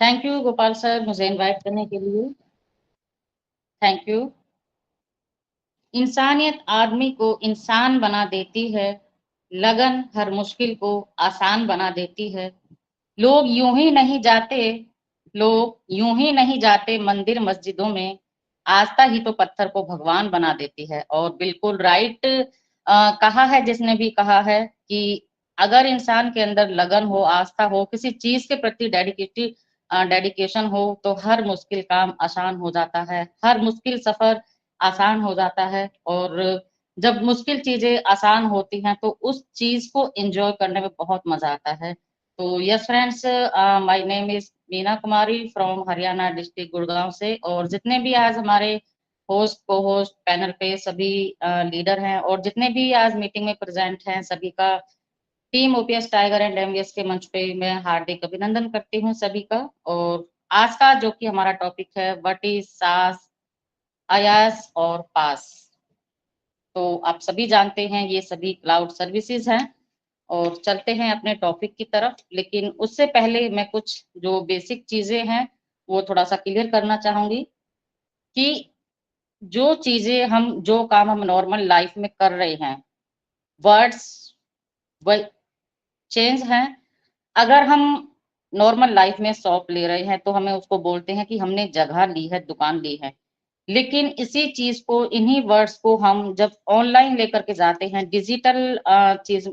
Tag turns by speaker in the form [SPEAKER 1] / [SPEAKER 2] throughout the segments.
[SPEAKER 1] Thank you Gopal sir, मुझे invite करने के लिए। Thank you. इंसानियत आदमी को इंसान बना देती है, लगन हर मुश्किल को आसान बना देती है। लोग यूं ही नहीं जाते लोग यूं ही नहीं जाते मंदिर मस्जिदों में, आस्था ही तो पत्थर को भगवान बना देती है। और बिल्कुल राइट कहा है जिसने भी कहा है कि अगर इंसान के अंदर लगन हो, आस्था हो, किसी चीज के प्रति डेडिकेशन हो, तो हर मुश्किल काम आसान हो जाता है, हर मुश्किल सफर आसान हो जाता है। और जब मुश्किल चीजें आसान होती हैं तो उस चीज को एंजॉय करने में बहुत मजा आता है। तो yes friends, my name is Meena Kumari from Haryana district Gurgaon से। और जितने भी आज हमारे होस्ट को होस्ट पैनल पे सभी लीडर हैं और जितने भी आज मीटिंग में प्रेजेंट हैं, सभी का team OPS tiger and MVS के मंच पे मैं हार्दिक अभिनंदन करती हूँ सभी का। और आज का जो कि हमारा टॉपिक है, व्हाट इज सास, अयास और पास। तो आप सभी जानते हैं ये सभी क्लाउड सर्विसेज हैं। और चलते हैं अपने टॉपिक की तरफ, लेकिन उससे पहले मैं कुछ जो बेसिक चीजें हैं वो थोड़ा सा क्लियर करना चाहूंगी कि जो काम हम नॉर्मल लाइफ में कर रहे हैं, वर्ड्स वही चेंज हैं। अगर हम नॉर्मल लाइफ में शॉप ले रहे हैं तो हमें उसको बोलते हैं कि हमने जगह ली है, दुकान ली है। लेकिन इसी चीज को, इन्हीं वर्ड्स को हम जब ऑनलाइन लेकर के जाते हैं, चीज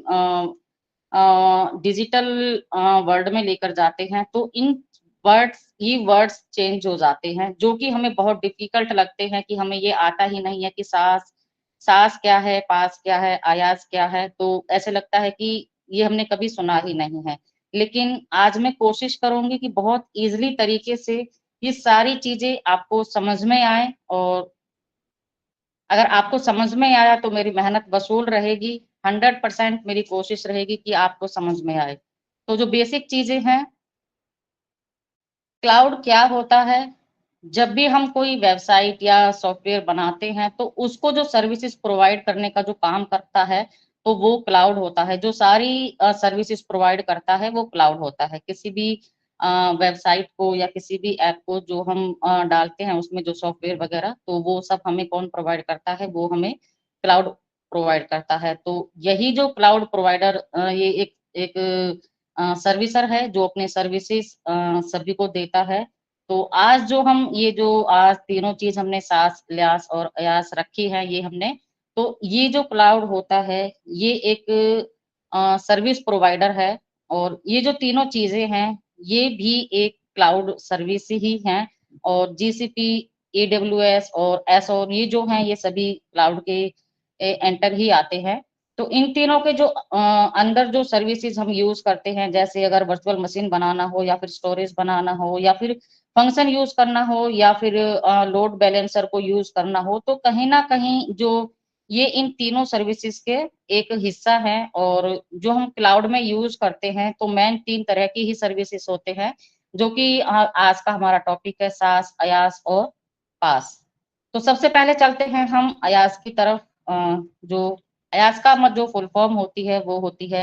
[SPEAKER 1] डिजिटल वर्ल्ड में लेकर जाते हैं, तो वर्ड्स चेंज हो जाते हैं, जो कि हमें बहुत डिफिकल्ट लगते हैं कि हमें ये आता ही नहीं है कि सास सास क्या है, पास क्या है, अयाज क्या है। तो ऐसे लगता है कि ये हमने कभी सुना ही नहीं है। लेकिन आज मैं कोशिश करूंगी कि बहुत इजीली तरीके से ये सारी चीजें आपको समझ में आए। और अगर आपको समझ में आया तो मेरी मेहनत वसूल रहेगी। 100% मेरी कोशिश रहेगी कि आपको समझ में आए। तो जो बेसिक चीजें हैं, क्लाउड क्या होता है। जब भी हम कोई वेबसाइट या सॉफ्टवेयर बनाते हैं तो उसको जो सर्विसेज प्रोवाइड करने का जो काम करता है, तो वो क्लाउड होता है। जो सारी सर्विसेज प्रोवाइड करता है वो क्लाउड होता है। किसी भी वेबसाइट को या किसी भी ऐप को जो हम डालते हैं उसमें जो सॉफ्टवेयर वगैरह, तो वो सब हमें कौन प्रोवाइड करता है, वो हमें क्लाउड प्रोवाइड करता है। तो यही जो क्लाउड प्रोवाइडर ये एक सर्विसर है जो अपने सर्विसेज सभी को देता है। तो आज जो आज तीनों चीज हमने सास, ल्यास और अयास रखी है, ये हमने, तो ये जो क्लाउड होता है ये एक सर्विस प्रोवाइडर है। और ये जो तीनों चीजें हैं ये भी एक क्लाउड सर्विस ही हैं। और जीसीपी, एडब्ल्यूएस और एसओर, ये जो हैं ये सभी क्लाउड के एंटर ही आते हैं। तो इन तीनों के जो अंदर जो सर्विसेज हम यूज करते हैं, जैसे अगर वर्चुअल मशीन बनाना हो या फिर स्टोरेज बनाना हो या फिर फंक्शन यूज करना हो या फिर लोड बैलेंसर को यूज करना हो, तो कहीं ना कहीं जो ये इन तीनों सर्विसेज के एक हिस्सा है। और जो हम क्लाउड में यूज करते हैं तो मेन तीन तरह की ही सर्विसेज होते हैं, जो कि आज का हमारा टॉपिक है, सास, अयास और पास। तो सबसे पहले चलते हैं हम अयास की तरफ। जो अयास का जो फुल फॉर्म होती है वो होती है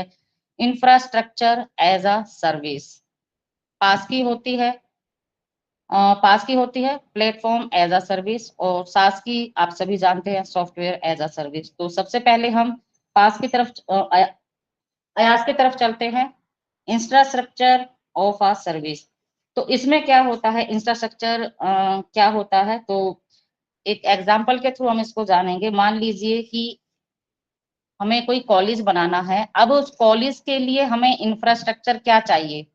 [SPEAKER 1] इंफ्रास्ट्रक्चर एज अ सर्विस। पास की होती है पास की होती है प्लेटफॉर्म एज अ सर्विस। और सास की आप सभी जानते हैं, सॉफ्टवेयर एज अ सर्विस। तो सबसे पहले हम पास की तरफ अयास की तरफ चलते हैं, इंफ्रास्ट्रक्चर ऑफ अ सर्विस। तो इसमें क्या होता है, इंफ्रास्ट्रक्चर क्या होता है, तो एक एग्जाम्पल के थ्रू हम इसको जानेंगे। मान लीजिए कि हमें कोई कॉलेज बनाना है। अब उस कॉलेज के लिए हमें इंफ्रास्ट्रक्चर क्या चाहिए,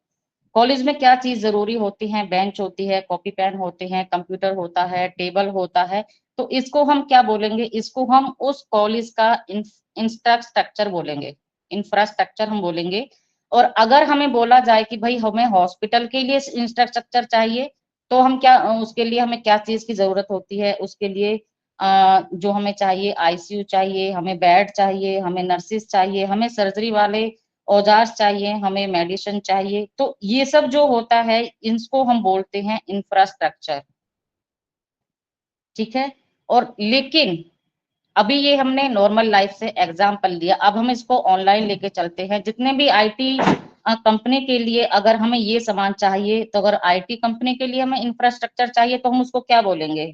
[SPEAKER 1] कॉलेज में क्या चीज जरूरी होती है, बेंच होती है, कॉपी पेन होते हैं, कंप्यूटर होता है, टेबल होता है। तो इसको हम क्या बोलेंगे, इसको हम उस कॉलेज का इंफ्रास्ट्रक्चर बोलेंगे, इंफ्रास्ट्रक्चर हम बोलेंगे। और अगर हमें बोला जाए कि भाई हमें हॉस्पिटल के लिए इंफ्रास्ट्रक्चर चाहिए, तो हम क्या, उसके लिए हमें क्या चीज की जरूरत होती है, उसके लिए जो हमें चाहिए, आईसीयू चाहिए, हमें बेड चाहिए, हमें नर्सिस चाहिए, हमें सर्जरी वाले औजार चाहिए, हमें मेडिसिन चाहिए। तो ये सब जो होता है इसको हम बोलते हैं इंफ्रास्ट्रक्चर। ठीक है। और लेकिन अभी ये हमने नॉर्मल लाइफ से एग्जाम्पल लिया, अब हम इसको ऑनलाइन लेके चलते हैं। जितने भी आईटी कंपनी के लिए अगर हमें ये सामान चाहिए, तो अगर आईटी कंपनी के लिए हमें इंफ्रास्ट्रक्चर चाहिए तो हम उसको क्या बोलेंगे,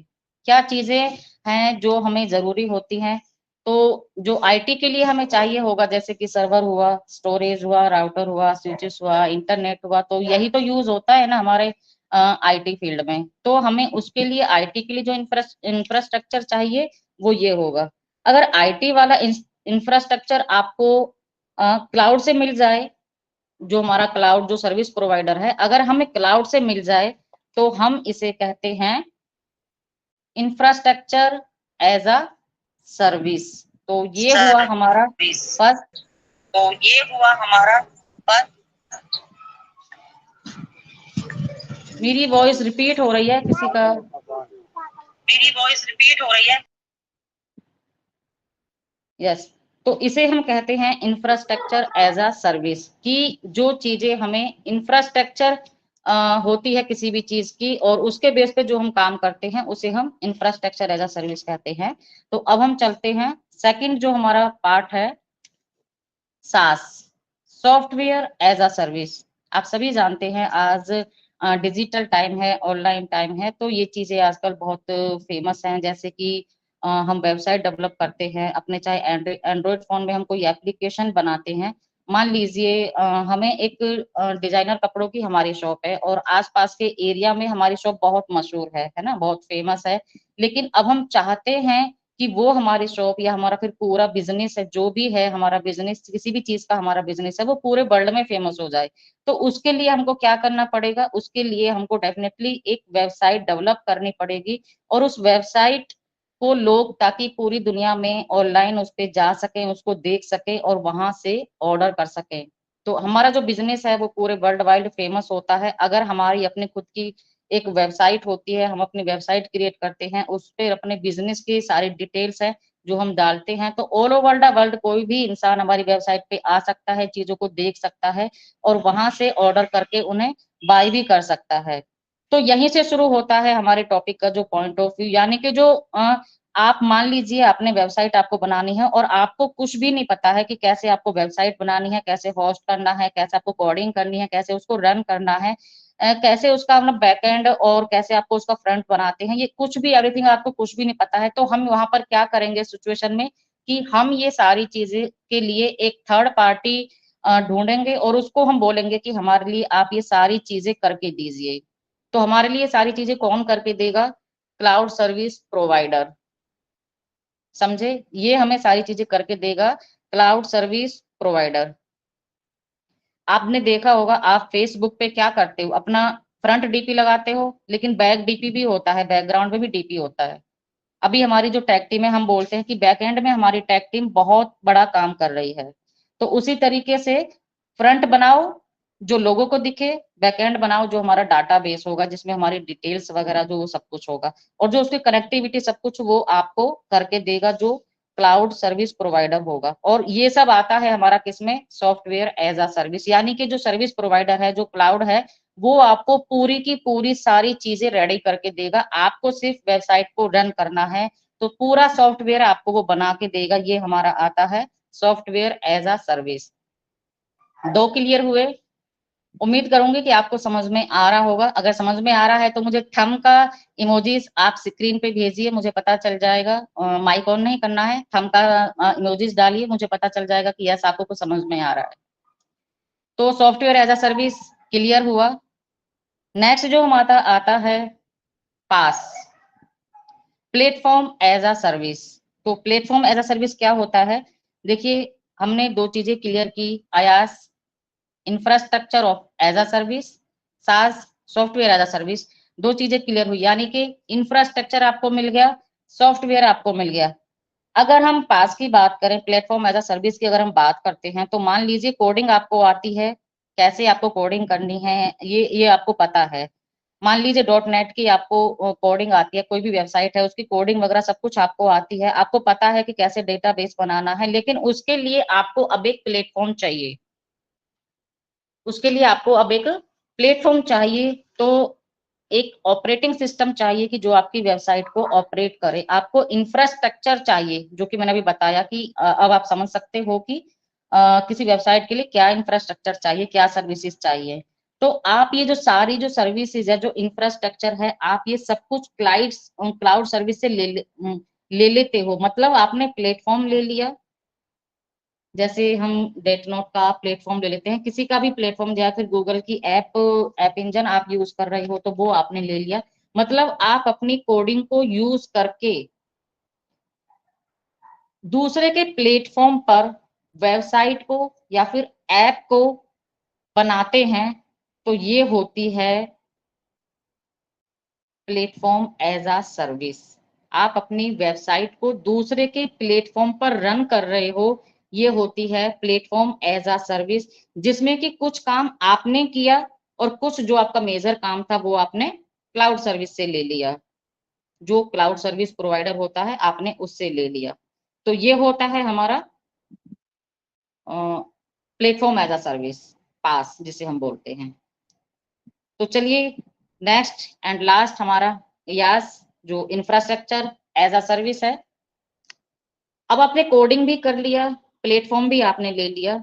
[SPEAKER 1] क्या चीजें हैं जो हमें जरूरी होती हैं। तो जो आईटी के लिए हमें चाहिए होगा, जैसे कि सर्वर हुआ, स्टोरेज हुआ, राउटर हुआ, स्विचेस हुआ, इंटरनेट हुआ, तो यही तो यूज होता है ना हमारे आईटी फील्ड में। तो हमें उसके लिए आईटी के लिए जो इंफ्रास्ट्रक्चर चाहिए वो ये होगा। अगर आईटी वाला इंफ्रास्ट्रक्चर आपको क्लाउड से मिल जाए, जो हमारा क्लाउड जो सर्विस प्रोवाइडर है, अगर हमें क्लाउड से मिल जाए तो हम इसे कहते हैं इंफ्रास्ट्रक्चर एज अ सर्विस। तो ये हुआ हमारा फर्स्ट। तो ये हुआ हमारा फर्स्ट। मेरी वॉइस रिपीट हो रही है किसी का? मेरी वॉइस रिपीट हो रही है? यस। तो इसे हम कहते हैं इंफ्रास्ट्रक्चर एज अ सर्विस, कि जो चीजें हमें इंफ्रास्ट्रक्चर होती है किसी भी चीज की, और उसके बेस पे जो हम काम करते हैं उसे हम इंफ्रास्ट्रक्चर एज अ सर्विस कहते हैं। तो अब हम चलते हैं सेकंड जो हमारा पार्ट है, सास, सॉफ्टवेयर एज अ सर्विस। आप सभी जानते हैं आज डिजिटल टाइम है, ऑनलाइन टाइम है, तो ये चीजें आजकल बहुत फेमस हैं। जैसे कि हम वेबसाइट डेवलप करते हैं अपने, चाहे एंड्रॉइड फोन में हम कोई एप्लीकेशन बनाते हैं। मान लीजिए हमें एक डिजाइनर कपड़ों की हमारी शॉप है और आसपास के एरिया में हमारी शॉप बहुत मशहूर है ना, बहुत फेमस है। लेकिन अब हम चाहते हैं कि वो हमारी शॉप या हमारा फिर पूरा बिजनेस है, जो भी है हमारा बिजनेस, किसी भी चीज का हमारा बिजनेस है, वो पूरे वर्ल्ड में फेमस हो जाए। तो उसके लिए हमको क्या करना पड़ेगा, उसके लिए हमको डेफिनेटली एक वेबसाइट डेवलप करनी पड़ेगी। और उस वेबसाइट को लोग, ताकि पूरी दुनिया में ऑनलाइन उस पर जा सके, उसको देख सके और वहां से ऑर्डर कर सके। तो हमारा जो बिजनेस है वो पूरे वर्ल्ड वाइड फेमस होता है अगर हमारी अपनी खुद की एक वेबसाइट होती है। हम अपनी वेबसाइट क्रिएट करते हैं, उस पर अपने बिजनेस की सारी डिटेल्स है जो हम डालते हैं, तो ऑल ओवर द वर्ल्ड कोई भी इंसान हमारी वेबसाइट पे आ सकता है, चीजों को देख सकता है और वहां से ऑर्डर करके उन्हें बाय भी कर सकता है। तो यहीं से शुरू होता है हमारे टॉपिक का जो पॉइंट ऑफ व्यू, यानी कि जो आप मान लीजिए आपने वेबसाइट आपको बनानी है और आपको कुछ भी नहीं पता है कि कैसे आपको वेबसाइट बनानी है, कैसे होस्ट करना है, कैसे आपको कोडिंग करनी है, कैसे उसको रन करना है, कैसे उसका मतलब बैकएंड, और कैसे आपको उसका फ्रंट बनाते हैं, ये कुछ भी एवरीथिंग आपको कुछ भी नहीं पता है। तो हम वहां पर क्या करेंगे सिचुएशन में, कि हम ये सारी चीजें के लिए एक थर्ड पार्टी ढूंढेंगे और उसको हम बोलेंगे कि हमारे लिए आप ये सारी चीजें करके दीजिए। तो हमारे लिए सारी चीजें कौन करके देगा? Cloud service provider. समझे? ये हमें सारी चीजें करके देगा क्लाउड सर्विस प्रोवाइडर। आपने देखा होगा, आप फेसबुक पे क्या करते हो, अपना फ्रंट डीपी लगाते हो, लेकिन बैक डीपी भी होता है, बैकग्राउंड में भी डीपी होता है। अभी हमारी जो टैग टीम है, हम बोलते हैं कि बैकएंड में हमारी टैग टीम बहुत बड़ा काम कर रही है। तो उसी तरीके से फ्रंट बनाओ जो लोगों को दिखे, बैकएंड बनाओ जो हमारा डाटा बेस होगा, जिसमें हमारी डिटेल्स वगैरह जो सब कुछ होगा, और जो उसकी कनेक्टिविटी सब कुछ वो आपको करके देगा, जो क्लाउड सर्विस प्रोवाइडर होगा। और ये सब आता है हमारा किसमें? Software as a service. यानी कि जो सर्विस प्रोवाइडर है, जो क्लाउड है, वो आपको पूरी की पूरी सारी चीजें रेडी करके देगा, आपको सिर्फ वेबसाइट को रन करना है। तो पूरा सॉफ्टवेयर आपको वो बना के देगा। ये हमारा आता है सॉफ्टवेयर एज अ सर्विस। दो क्लियर हुए? उम्मीद करूंगी कि आपको समझ में आ रहा होगा। अगर समझ में आ रहा है तो मुझे थंब का इमोजीज आप स्क्रीन पे भेजिए, मुझे पता चल जाएगा। माइक ऑन नहीं करना है, थंब का इमोजीज डालिए, मुझे पता चल जाएगा कि यस आपको कुछ समझ में आ रहा है। तो software as a service clear हुआ। नेक्स्ट जो हमारा आता है PaaS, platform as a service. तो प्लेटफॉर्म एज अ सर्विस क्या होता है? देखिए, हमने दो चीजें क्लियर की, IaaS infrastructure of as a service, SaaS software as a service. दो चीजें क्लियर हुई, यानी कि इंफ्रास्ट्रक्चर आपको मिल गया, सॉफ्टवेयर आपको मिल गया। अगर हम पास की बात करें, प्लेटफॉर्म एज अ सर्विस की अगर हम बात करते हैं, तो मान लीजिए कोडिंग आपको आती है, कैसे आपको कोडिंग करनी है ये आपको पता है। मान लीजिए डॉट नेट की आपको कोडिंग आती है, कोई भी वेबसाइट है उसकी कोडिंग वगैरह सब कुछ आपको आती है, आपको पता है कि कैसे डेटाबेस बनाना है, लेकिन उसके लिए आपको अब एक प्लेटफॉर्म चाहिए। उसके लिए आपको अब एक प्लेटफॉर्म चाहिए। तो एक ऑपरेटिंग सिस्टम चाहिए कि जो आपकी वेबसाइट को ऑपरेट करे। आपको इंफ्रास्ट्रक्चर चाहिए, जो कि मैंने अभी बताया कि अब आप समझ सकते हो कि किसी वेबसाइट के लिए क्या इंफ्रास्ट्रक्चर चाहिए, क्या सर्विसेज चाहिए। तो आप ये जो सारी जो सर्विसेज है, जो इंफ्रास्ट्रक्चर है, आप ये सब कुछ क्लाउड सर्विस से ले लेते हो। मतलब आपने प्लेटफॉर्म ले लिया, जैसे हम डेट नोट का प्लेटफॉर्म ले लेते हैं, किसी का भी प्लेटफॉर्म, या फिर गूगल की ऐप इंजन आप यूज कर रहे हो तो वो आपने ले लिया। मतलब आप अपनी कोडिंग को यूज करके दूसरे के प्लेटफॉर्म पर वेबसाइट को या फिर ऐप को बनाते हैं, तो ये होती है प्लेटफॉर्म एज अ सर्विस। आप अपनी वेबसाइट को दूसरे के प्लेटफॉर्म पर रन कर रहे हो, ये होती है प्लेटफॉर्म एज अ सर्विस, जिसमें कि कुछ काम आपने किया और कुछ जो आपका मेजर काम था वो आपने क्लाउड सर्विस से ले लिया। जो क्लाउड सर्विस प्रोवाइडर होता है आपने उससे ले लिया। तो ये होता है हमारा प्लेटफॉर्म एज अ सर्विस, पास जिसे हम बोलते हैं। तो चलिए, नेक्स्ट एंड लास्ट हमारा यास, जो इंफ्रास्ट्रक्चर एज अ सर्विस है। अब आपने कोडिंग भी कर लिया, प्लेटफॉर्म भी आपने ले लिया,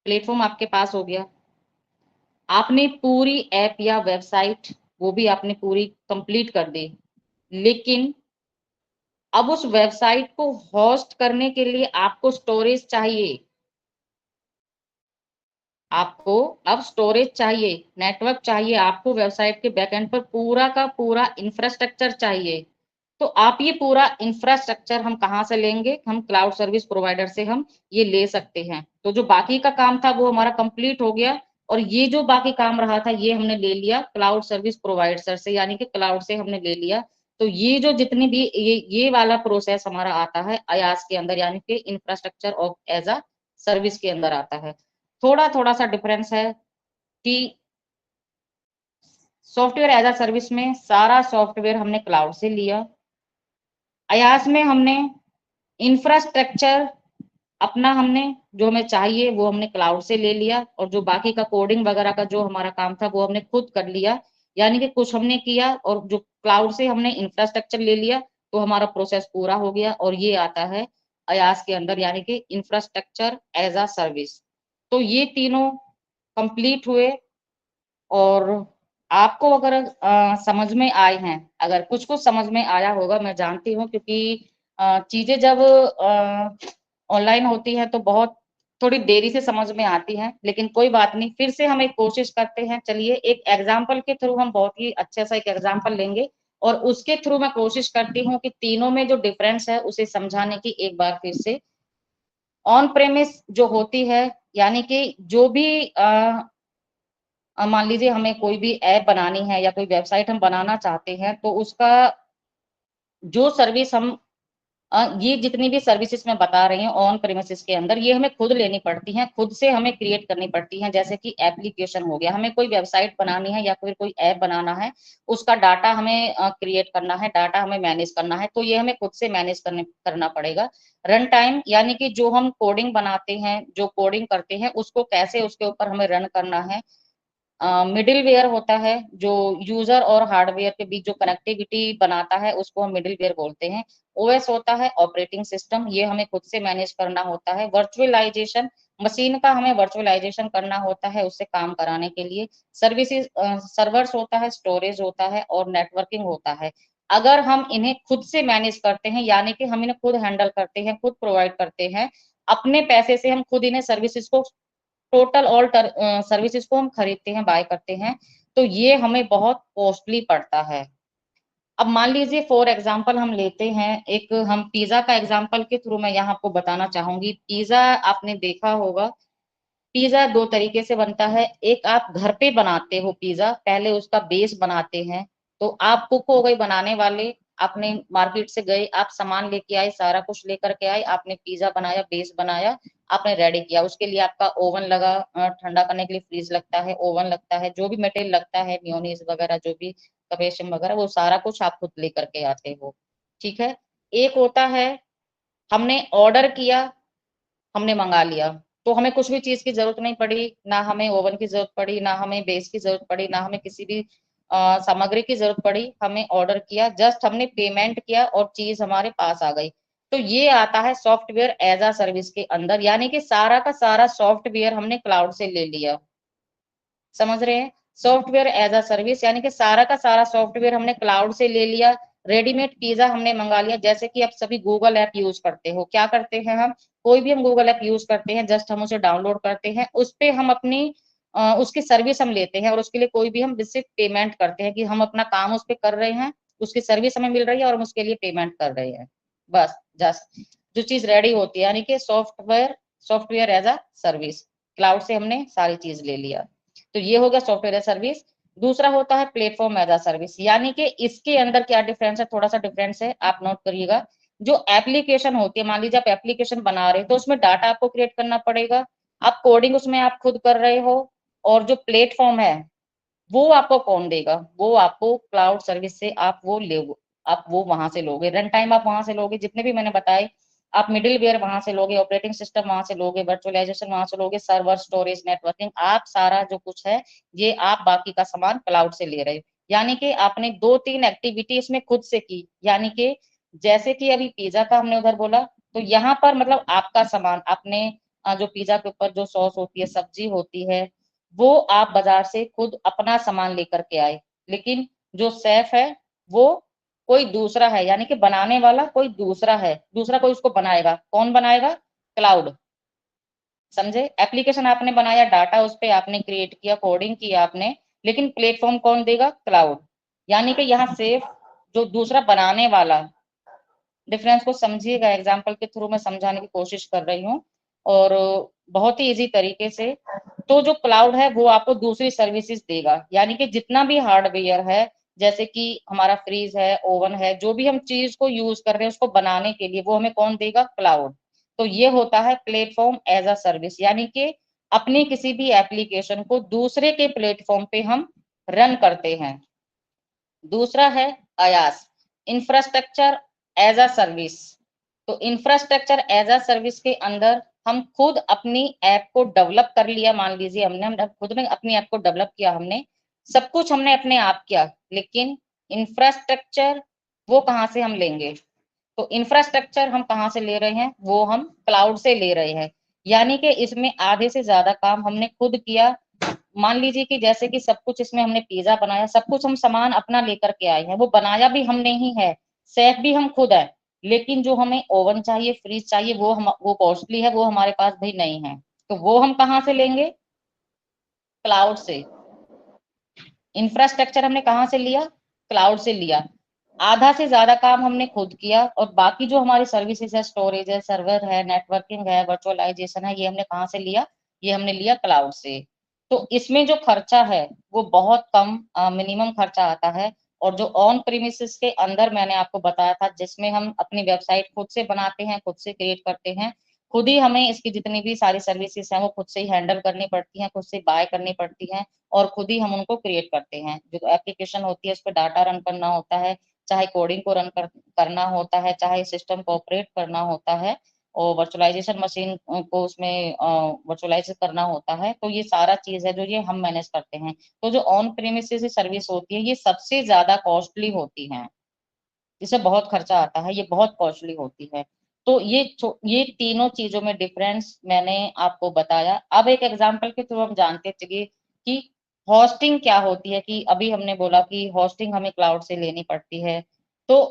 [SPEAKER 1] प्लेटफॉर्म आपके पास हो गया, आपने पूरी ऐप या वेबसाइट वो भी आपने पूरी कंप्लीट कर दी। लेकिन अब उस वेबसाइट को होस्ट करने के लिए आपको स्टोरेज चाहिए। आपको अब स्टोरेज चाहिए, नेटवर्क चाहिए, आपको वेबसाइट के बैकएंड पर पूरा का पूरा इंफ्रास्ट्रक्चर चाहिए। तो आप ये पूरा इंफ्रास्ट्रक्चर हम कहाँ से लेंगे? हम क्लाउड सर्विस प्रोवाइडर से हम ये ले सकते हैं। तो जो बाकी का काम था वो हमारा कंप्लीट हो गया, और ये जो बाकी काम रहा था ये हमने ले लिया क्लाउड सर्विस प्रोवाइडर से, यानी कि क्लाउड से हमने ले लिया। तो ये जो जितनी भी ये वाला प्रोसेस हमारा आता है अयास के अंदर, यानी कि infrastructure of as a service के अंदर आता है। थोड़ा थोड़ा सा डिफरेंस है कि सॉफ्टवेयर एज अ सर्विस में सारा सॉफ्टवेयर हमने क्लाउड से लिया, अयास में हमने इंफ्रास्ट्रक्चर अपना हमने जो हमें चाहिए वो हमने क्लाउड से ले लिया, और जो बाकी का कोडिंग वगैरह का जो हमारा काम था वो हमने खुद कर लिया। यानी कि कुछ हमने किया और जो क्लाउड से हमने इंफ्रास्ट्रक्चर ले लिया, तो हमारा प्रोसेस पूरा हो गया, और ये आता है अयास के अंदर, यानी कि इंफ्रास्ट्रक्चर एज अ सर्विस। तो ये तीनों कंप्लीट हुए। और आपको अगर समझ में आए हैं, अगर कुछ कुछ समझ में आया होगा, मैं जानती हूँ, क्योंकि चीजें जब ऑनलाइन होती है तो बहुत थोड़ी देरी से समझ में आती हैं, लेकिन कोई बात नहीं, फिर से हम एक कोशिश करते हैं। चलिए, एक एग्जाम्पल के थ्रू हम बहुत ही अच्छे सा एक एग्जाम्पल लेंगे, और उसके थ्रू मैं कोशिश करती हूँ कि तीनों में जो डिफरेंस है उसे समझाने की एक बार फिर से। ऑन प्रेमिस जो होती है, यानी कि जो भी मान लीजिए हमें कोई भी ऐप बनानी है या कोई वेबसाइट हम बनाना चाहते हैं, तो उसका जो सर्विस हम ये जितनी भी सर्विसेज मैं बता रही हूँ ऑन प्रेमिसेस के अंदर, ये हमें खुद लेनी पड़ती हैं, खुद से हमें क्रिएट करनी पड़ती हैं। जैसे कि एप्लीकेशन हो गया, हमें कोई वेबसाइट बनानी है या फिर कोई ऐप बनाना है, उसका डाटा हमें क्रिएट करना है, डाटा हमें मैनेज करना है, तो ये हमें खुद से मैनेज करना पड़ेगा। रन टाइम, यानी कि जो हम कोडिंग बनाते हैं, जो कोडिंग करते हैं, उसको कैसे उसके ऊपर हमें रन करना है। मिडिलवेयर होता है, जो यूजर और हार्डवेयर के बीच जो कनेक्टिविटी बनाता है उसको हम मिडिलवेयर बोलते हैं। ओएस होता है ऑपरेटिंग सिस्टम, ये हमें खुद से मैनेज करना होता है। वर्चुअलाइजेशन, मशीन का हमें वर्चुअलाइजेशन करना होता है उससे काम कराने के लिए। सर्विसेज, सर्वर्स होता है, स्टोरेज होता है, और नेटवर्किंग होता है। अगर हम इन्हें खुद से मैनेज करते हैं, यानी कि हम इन्हें खुद हैंडल करते हैं, खुद प्रोवाइड करते हैं, अपने पैसे से हम खुद इन्हें सर्विसेज को, टोटल ऑल सर्विसेज को हम खरीदते हैं, बाय करते हैं, तो ये हमें बहुत कॉस्टली पड़ता है। अब मान लीजिए फॉर एग्जांपल हम लेते हैं, एक हम पिज्जा का एग्जांपल के थ्रू मैं यहाँ आपको बताना चाहूंगी। पिज्जा आपने देखा होगा, पिज्जा दो तरीके से बनता है। एक आप घर पे बनाते हो पिज्जा, पहले उसका बेस बनाते हैं। तो आप कुक हो गए बनाने वाले, आपने मार्केट से गए, आप सामान लेके आए, सारा कुछ लेकर के आए, आपने पिज्जा बनाया, बेस बनाया, आपने रेडी किया। उसके लिए आपका ओवन लगा, ठंडा करने के लिए फ्रीज लगता है, ओवन लगता है, जो भी मटेरियल लगता है, मेयोनीज वगैरह, जो भी कैप्सिकम वगैरह, वो सारा कुछ आप खुद लेकर के आते हो। ठीक है। एक होता है हमने ऑर्डर किया, हमने मंगा लिया, तो हमें कुछ भी चीज की जरूरत नहीं पड़ी, ना हमें ओवन की जरूरत पड़ी, ना हमें बेस की जरूरत पड़ी, ना हमें किसी भी सामग्री की जरूरत पड़ी। हमें ऑर्डर किया, जस्ट हमने पेमेंट किया और चीज हमारे पास आ गई। तो ये आता है सॉफ्टवेयर एज अ सर्विस के अंदर, यानी कि सारा का सारा सॉफ्टवेयर हमने क्लाउड से ले लिया। समझ रहे हैं? सॉफ्टवेयर एज अ सर्विस यानी कि सारा का सारा सॉफ्टवेयर हमने क्लाउड से ले लिया। रेडीमेड पिज्जा हमने मंगा लिया, जैसे कि आप सभी गूगल ऐप यूज करते हो। क्या करते हैं हम? कोई भी हम गूगल ऐप यूज करते हैं, जस्ट हम उसे डाउनलोड करते हैं, उस पे हम अपनी उसकी सर्विस हम लेते हैं और उसके लिए कोई भी हम सिर्फ पेमेंट करते हैं कि हम अपना काम उस पे कर रहे हैं, उसकी सर्विस हमें मिल रही है और हम उसके लिए पेमेंट कर रहे हैं। बस जस्ट जो चीज रेडी होती है, यानी कि software software as a service, cloud से हमने सारी चीज ले लिया। तो ये हो गया सॉफ्टवेयर एज सर्विस। दूसरा होता है प्लेटफॉर्म एज अ सर्विस, यानी कि इसके अंदर क्या डिफरेंस है, थोड़ा सा डिफरेंस है, आप नोट करिएगा। जो एप्लीकेशन होती है, मान लीजिए आप एप्लीकेशन बना रहे हो तो उसमें डाटा आपको क्रिएट करना पड़ेगा, आप कोडिंग उसमें आप खुद कर रहे हो। और जो प्लेटफॉर्म है वो आपको कौन देगा? वो आपको क्लाउड सर्विस से आप वो ले, आप वो वहां से लोगे, रन टाइम आप वहां से लोगे, जितने भी मैंने बताए आप मिडिल वेयर वहां से लोगे, ऑपरेटिंग सिस्टम वहां से लोगे, वर्चुअलाइजेशन वहां से लोगे, सर्वर, स्टोरेज, नेटवर्किंग, आप सारा जो कुछ है ये आप बाकी का सामान क्लाउड से ले रहे हो। यानी कि आपने 2-3 एक्टिविटी इसमें खुद से की, यानी कि जैसे कि अभी पिज्जा का हमने उधर बोला, तो यहाँ पर मतलब आपका सामान आपने जो पिज्जा के ऊपर जो सॉस होती है, सब्जी होती है, वो आप बाजार से खुद अपना सामान लेकर के आए। लेकिन जो शेफ है वो कोई दूसरा है, यानी कि बनाने वाला कोई दूसरा है, दूसरा कोई उसको बनाएगा। कौन बनाएगा? क्लाउड। समझे? एप्लीकेशन आपने बनाया, डाटा उस पे आपने क्रिएट किया, कोडिंग किया आपने, लेकिन प्लेटफॉर्म कौन देगा? क्लाउड। यानी कि यहाँ सेफ जो दूसरा बनाने वाला, डिफरेंस को समझिएगा, एग्जाम्पल के थ्रू मैं समझाने की कोशिश कर रही हूँ और बहुत ही इजी तरीके से। तो जो क्लाउड है वो आपको दूसरी सर्विसेज देगा, यानी कि जितना भी हार्डवेयर है, जैसे कि हमारा फ्रीज है, ओवन है, जो भी हम चीज को यूज कर रहे हैं उसको बनाने के लिए, वो हमें कौन देगा? क्लाउड। तो ये होता है प्लेटफॉर्म एज अ सर्विस, यानी कि अपनी किसी भी एप्लीकेशन को दूसरे के प्लेटफॉर्म पे हम रन करते हैं। दूसरा है IaaS, infrastructure as a service. तो इंफ्रास्ट्रक्चर एज अ सर्विस के अंदर हम खुद अपनी ऐप को डेवलप कर लिया, मान लीजिए हमने खुद ने अपनी ऐप को डेवलप किया, हमने सब कुछ हमने अपने आप किया, लेकिन इंफ्रास्ट्रक्चर वो कहाँ से हम लेंगे? तो इंफ्रास्ट्रक्चर हम कहाँ से ले रहे हैं? वो हम क्लाउड से ले रहे हैं। यानी कि इसमें आधे से ज्यादा काम हमने खुद किया। मान लीजिए कि जैसे कि सब कुछ इसमें हमने पिज्जा बनाया, सब कुछ हम सामान अपना लेकर के आए हैं, वो बनाया भी हमने ही है, शेफ भी हम खुद है, लेकिन जो हमें ओवन चाहिए, फ्रिज चाहिए, वो कॉस्टली है, वो हमारे पास भी नहीं है। तो वो हम कहाँ से लेंगे? क्लाउड से। इंफ्रास्ट्रक्चर हमने कहाँ से लिया? क्लाउड से लिया। आधा से ज्यादा काम हमने खुद किया और बाकी जो हमारी सर्विसेज है, स्टोरेज है, सर्वर है, नेटवर्किंग है, वर्चुअलाइजेशन है, ये हमने कहाँ से लिया? ये हमने लिया क्लाउड से। तो इसमें जो खर्चा है वो बहुत कम, मिनिमम खर्चा आता है। और जो ऑन प्रीमिसेस के अंदर मैंने आपको बताया था, जिसमें हम अपनी वेबसाइट खुद से बनाते हैं, खुद से क्रिएट करते हैं, खुद ही हमें इसकी जितनी भी सारी सर्विसेज हैं वो खुद से ही हैंडल करनी पड़ती हैं, खुद से बाय करनी पड़ती हैं और खुद ही हम उनको क्रिएट करते हैं। जो एप्लीकेशन होती है उस पर डाटा रन करना होता है, चाहे कोडिंग को करना होता है, चाहे सिस्टम को ऑपरेट करना होता है और वर्चुअलाइजेशन मशीन को उसमें वर्चुअलाइज करना होता है। तो ये सारा चीज है जो ये हम मैनेज करते हैं। तो जो ऑन प्रीमिसेस सर्विस होती है ये सबसे ज्यादा कॉस्टली होती है, जिससे बहुत खर्चा आता है, ये बहुत कॉस्टली होती है। तो ये तीनों चीजों में डिफरेंस मैंने आपको बताया। अब एक एग्जांपल के थ्रू हम जानते चलिए कि होस्टिंग क्या होती है, कि अभी हमने बोला कि होस्टिंग हमें क्लाउड से लेनी पड़ती है। तो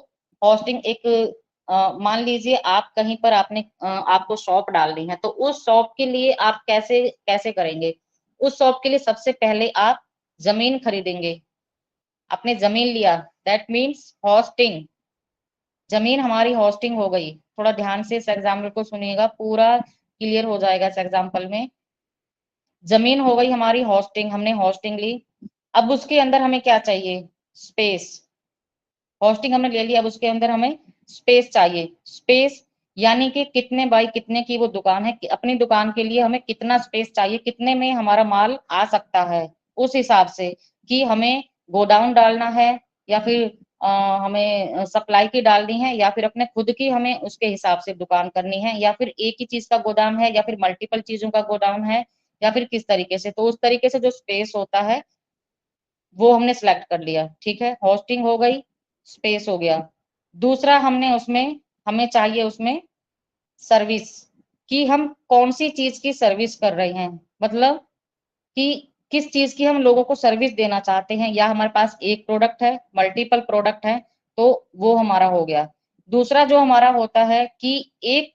[SPEAKER 1] होस्टिंग एक मान लीजिए आप कहीं पर आपको शॉप डालनी है, तो उस शॉप के लिए आप कैसे कैसे करेंगे? उस शॉप के लिए सबसे पहले आप जमीन खरीदेंगे। आपने जमीन लिया, दैट मीन्स होस्टिंग। जमीन हमारी होस्टिंग हो गई। थोड़ा ध्यान से इस एग्जाम्पल को सुनिएगा, पूरा क्लियर हो जाएगा इस एग्जाम्पल में। जमीन हो गई हमारी होस्टिंग, हमने होस्टिंग ली। अब उसके अंदर हमें क्या चाहिए? स्पेस। होस्टिंग हमने ले लिया, अब उसके अंदर हमें स्पेस चाहिए। स्पेस यानी कि कितने बाई कितने की वो दुकान है, कि अपनी दुकान के लिए हमें कितना स्पेस चाहिए, कितने में हमारा माल आ सकता है, उस हिसाब से कि हमें गोडाउन डालना है या फिर हमें सप्लाई की डालनी है या फिर अपने खुद की हमें उसके हिसाब से दुकान करनी है, या फिर एक ही चीज का गोदाम है या फिर मल्टीपल चीजों का गोदाम है, या फिर किस तरीके से। तो उस तरीके से जो स्पेस होता है वो हमने सिलेक्ट कर लिया, ठीक है। होस्टिंग हो गई, स्पेस हो गया। दूसरा हमने उसमें, हमें चाहिए उसमें सर्विस, कि हम कौन सी चीज की सर्विस कर रहे हैं, मतलब कि किस चीज की हम लोगों को सर्विस देना चाहते हैं, या हमारे पास एक प्रोडक्ट है, मल्टीपल प्रोडक्ट है, तो वो हमारा हो गया। दूसरा जो हमारा होता है कि एक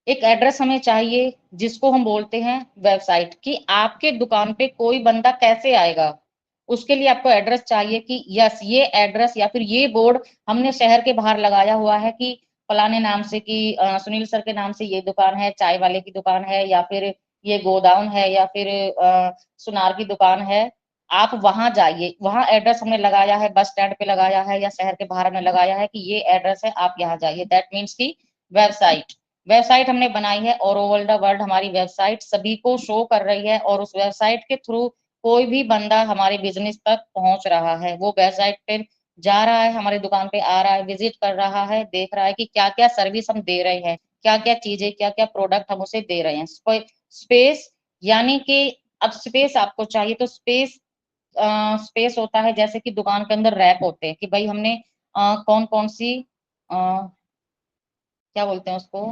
[SPEAKER 1] एक एड्रेस हमें चाहिए जिसको हम बोलते हैं वेबसाइट, कि आपके दुकान पे कोई बंदा कैसे आएगा। उसके लिए आपको एड्रेस चाहिए कि यस ये एड्रेस या फिर ये बोर्ड हमने शहर के बाहर लगाया हुआ है कि फलाने नाम से, कि सुनील सर के नाम से ये दुकान है, चाय वाले की दुकान है, या फिर ये गोडाउन है, या फिर सुनार की दुकान है। आप वहां जाइए, वहां एड्रेस हमने लगाया है, बस स्टैंड पे लगाया है या शहर के बाहर हमने लगाया है कि ये एड्रेस है, आप यहाँ जाइए। दैट मीन्स की वेबसाइट, वेबसाइट हमने बनाई है और ओवर द वर्ल्ड हमारी वेबसाइट सभी को शो कर रही है, और उस वेबसाइट के थ्रू कोई भी बंदा हमारे बिजनेस तक पहुंच रहा है, वो वेबसाइट पे जा रहा है, हमारी दुकान पे आ रहा है, विजिट कर रहा है, देख रहा है कि क्या क्या सर्विस हम दे रहे हैं, क्या क्या चीजें, क्या क्या प्रोडक्ट हम उसे दे रहे हैं। स्पेस, यानी कि अब स्पेस आपको चाहिए तो स्पेस, स्पेस होता है जैसे कि दुकान के अंदर रैक होते हैं, कि भाई हमने कौन कौन सी क्या बोलते हैं उसको,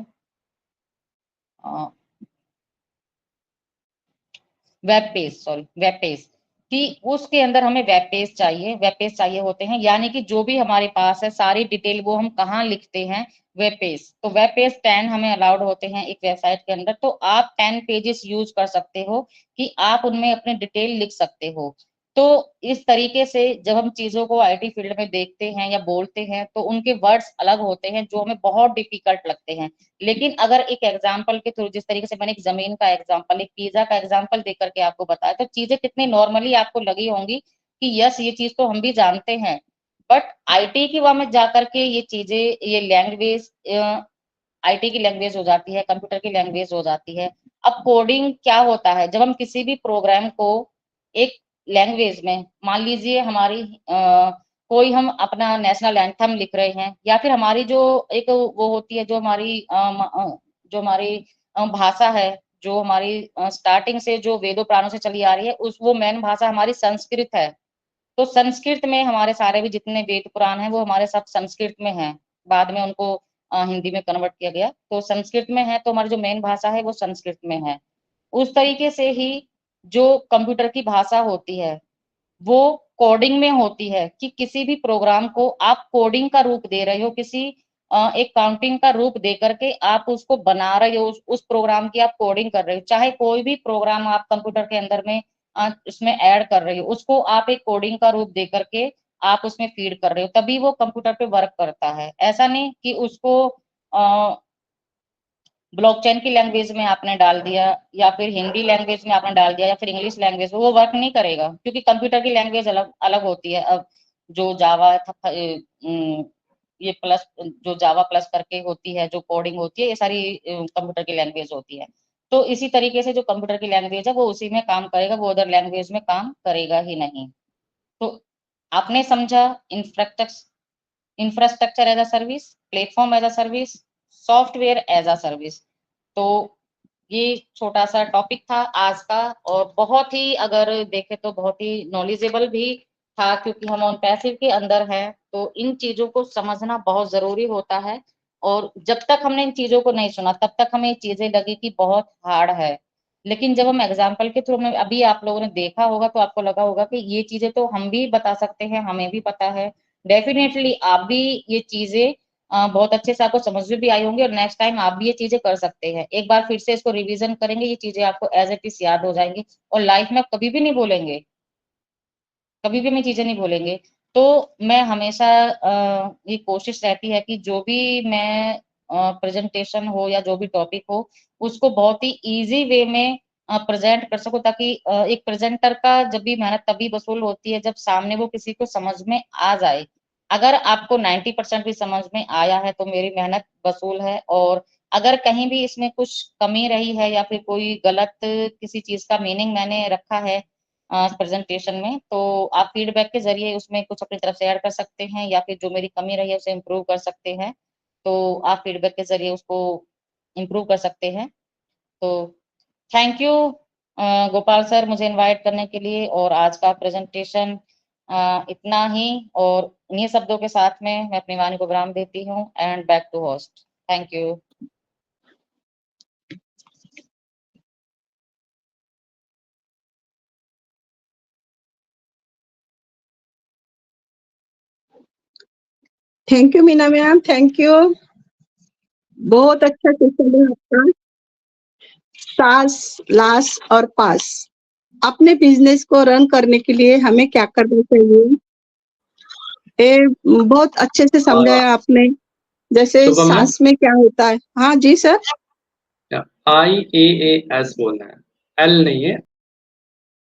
[SPEAKER 1] web page, sorry web page, कि उसके अंदर हमें वेब पेज चाहिए, वेब पेज चाहिए होते हैं, यानी कि जो भी हमारे पास है सारी डिटेल वो हम कहाँ लिखते हैं, वेब पेज। तो वेब पेज 10 हमें अलाउड होते हैं एक वेबसाइट के अंदर, तो आप 10 पेजेस यूज कर सकते हो कि आप उनमें अपने डिटेल लिख सकते हो। तो इस तरीके से जब हम चीजों को आईटी फील्ड में देखते हैं या बोलते हैं तो उनके वर्ड्स अलग होते हैं जो हमें बहुत डिफिकल्ट लगते हैं। लेकिन अगर एक एग्जाम्पल के थ्रू, जिस तरीके से मैंने एक जमीन का एग्जाम्पल, एक पिज्जा का एग्जाम्पल देकर के आपको बताया, तो चीजें कितनी नॉर्मली आपको लगी होंगी कि यस ये चीज तो हम भी जानते हैं। बट आईटी की वहां में जाकर के ये चीजें, ये लैंग्वेज आईटी की लैंग्वेज हो जाती है, कंप्यूटर की लैंग्वेज हो जाती है। अब कोडिंग क्या होता है, जब हम किसी भी प्रोग्राम को एक लैंग्वेज में, मान लीजिए हमारी कोई हम अपना नेशनल एंथम लिख रहे हैं, या फिर हमारी जो एक वो होती है, जो हमारी जो हमारी भाषा है, जो हमारी स्टार्टिंग से जो वेदों पुराणों से चली आ रही है, उस वो मेन भाषा हमारी संस्कृत है। तो संस्कृत में हमारे सारे भी जितने वेद पुराण हैं वो हमारे सब संस्कृत में हैं। बाद में उनको हिंदी में कन्वर्ट किया गया, तो संस्कृत में है, तो हमारी जो मेन भाषा है वो संस्कृत में है। उस तरीके से ही जो कंप्यूटर की भाषा होती है वो कोडिंग में होती है, कि किसी भी प्रोग्राम को आप कोडिंग का रूप दे रहे हो, किसी एक काउंटिंग का रूप दे करके आप उसको बना रहे हो, उस प्रोग्राम की आप कोडिंग कर रहे हो। चाहे कोई भी प्रोग्राम आप कंप्यूटर के अंदर में उसमें ऐड कर रहे हो, उसको आप एक कोडिंग का रूप दे करके आप उसमें फीड कर रहे हो, तभी वो कंप्यूटर पे वर्क करता है। ऐसा नहीं कि उसको ब्लॉकचेन की लैंग्वेज में आपने डाल दिया, या फिर हिंदी लैंग्वेज में आपने डाल दिया, या फिर इंग्लिश लैंग्वेज में, वो वर्क नहीं करेगा, क्योंकि कंप्यूटर की लैंग्वेज अलग अलग होती है। अब जो जावा ये प्लस, जो जावा प्लस करके होती है, जो कोडिंग होती है, ये सारी कंप्यूटर की लैंग्वेज होती है। तो इसी तरीके से जो कंप्यूटर की लैंग्वेज है वो उसी में काम करेगा, वो अदर लैंग्वेज में काम करेगा ही नहीं। तो आपने समझा, infrastructure, infrastructure as a service, platform as a service, software as a service. तो ये छोटा सा टॉपिक था आज का, और बहुत ही, अगर देखें तो बहुत ही नॉलेजेबल भी था, क्योंकि हम ऑन पैसिव के अंदर हैं, तो इन चीजों को समझना बहुत जरूरी होता है। और जब तक हमने इन चीजों को नहीं सुना तब तक हमें ये चीजें लगी कि बहुत हार्ड है। लेकिन जब हम एग्जाम्पल के थ्रू में, अभी आप लोगों ने देखा होगा तो आपको लगा होगा कि ये चीजें तो हम भी बता सकते हैं, हमें भी पता है। डेफिनेटली आप भी ये चीजें बहुत अच्छे से आपको समझ में भी आई होंगी, और नेक्स्ट टाइम आप भी ये चीजें कर सकते हैं। एक बार फिर से इसको रिवीजन करेंगे, ये चीजें आपको एज इट इज याद हो जाएंगी, और लाइफ में आप कभी भी नहीं भूलेंगे, कभी भी हमें चीजें नहीं भूलेंगे। तो मैं हमेशा ये कोशिश रहती है कि जो भी मैं प्रेजेंटेशन हो या जो भी टॉपिक हो, उसको बहुत ही इजी वे में प्रेजेंट कर सकूं, ताकि एक प्रेजेंटर का जब भी मेहनत तभी वसूल होती है जब सामने वो किसी को समझ में आ जाए। अगर आपको 90% भी समझ में आया है तो मेरी मेहनत वसूल है, और अगर कहीं भी इसमें कुछ कमी रही है या फिर कोई गलत किसी चीज का मीनिंग मैंने रखा है, प्रेजेंटेशन में, तो आप फीडबैक के ज़रिए उसमें कुछ अपनी तरफ से ऐड कर सकते हैं या फिर जो मेरी कमी रही है उसे इम्प्रूव कर सकते हैं। तो आप फीडबैक के ज़रिए उसको इम्प्रूव कर सकते हैं। तो थैंक यू गोपाल सर मुझे इनवाइट करने के लिए, और आज का प्रेजेंटेशन इतना ही, और इन्हीं शब्दों के साथ में मैं अपनी वाणी को विराम देती हूँ and back to host. Thank you.
[SPEAKER 2] Thank you Meena ma'am, thank you. बहुत अच्छा सेशन है आपका। सास, लास और पास, अपने बिजनेस को रन करने के लिए हमें क्या करना चाहिए, ये बहुत अच्छे से समझाया आपने। जैसे सांस में क्या होता है। हाँ जी सर।
[SPEAKER 3] IAAS बोलना है, L नहीं है।